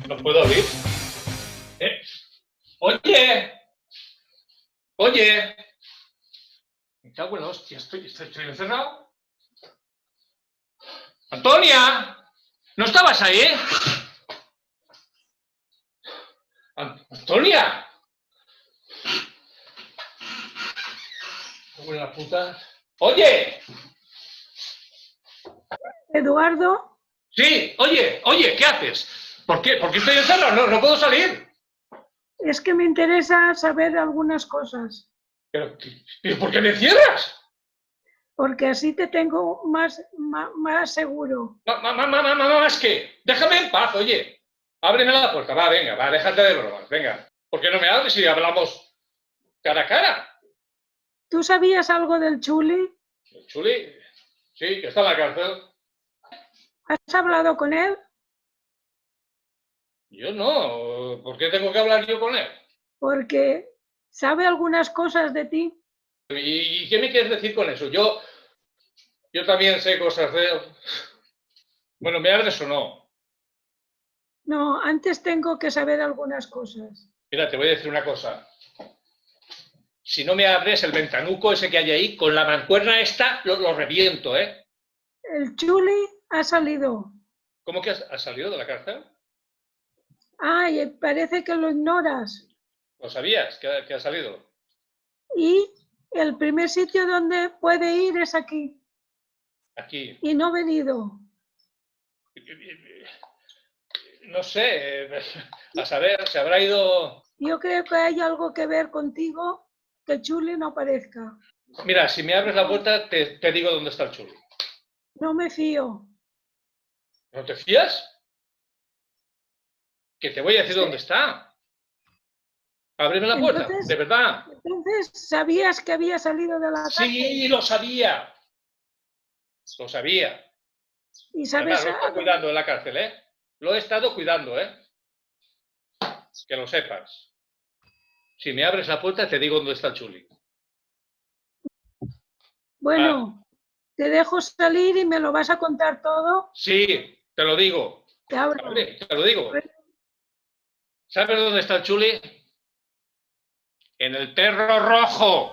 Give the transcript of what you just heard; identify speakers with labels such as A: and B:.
A: No puedo oír. ¿Eh? Oye, oye. Me cago en la hostia, estoy encerrado. ¡Antonia! ¿No estabas ahí? ¡Antonia! Me cago en la puta. ¡Oye!
B: Eduardo,
A: Sí, oye, ¿qué haces? ¿Por qué? ¿Por qué estoy encerrado? No puedo salir.
B: es que me interesa saber algunas cosas,
A: ¿Pero por qué me encierras?
B: porque así te tengo más seguro.
A: Más que, déjame en paz, oye. Ábreme la puerta, va, venga, va, déjate de bromas, venga. ¿Por qué no me abres si hablamos cara a cara?
B: ¿Tú sabías algo del Chuli?
A: El Chuli, sí, que está en la cárcel.
B: ¿Has hablado con él?
A: Yo no, ¿por qué tengo que hablar yo con él?
B: Porque sabe algunas cosas de ti.
A: ¿Y qué me quieres decir con eso? Yo también sé cosas de él. Bueno, ¿me abres o no?
B: No, antes tengo que saber algunas cosas.
A: Mira, te voy a decir una cosa. Si no me abres el ventanuco ese que hay ahí, con la mancuerna esta, lo reviento, ¿eh?
B: El Chuli ha salido.
A: ¿Cómo que has salido de la cárcel?
B: Ay, parece que lo ignoras.
A: ¿Lo sabías que ha salido?
B: Y el primer sitio donde puede ir es aquí.
A: Aquí.
B: Y no ha venido.
A: No sé, a saber, se habrá ido...
B: Yo creo que hay algo que ver contigo que el Chuli no aparezca.
A: Mira, si me abres la puerta, te digo dónde está el Chuli.
B: No me fío.
A: ¿No te fías? Que te voy a decir
B: Sí.
A: dónde está. Ábreme la puerta, de verdad.
B: Entonces, ¿sabías que había salido de la cárcel?
A: Sí, lo sabía. Lo sabía.
B: ¿Y
A: Además,
B: sabes
A: lo he estado cuidando en la cárcel, ¿eh? Lo he estado cuidando, ¿eh? Que lo sepas. Si me abres la puerta, te digo dónde está el Chuli.
B: Bueno, te dejo salir y me lo vas a contar todo.
A: Sí, te lo digo.
B: Te abro.
A: Vale, te lo digo. ¿Sabes dónde está el Chuli? En el Perro Rojo.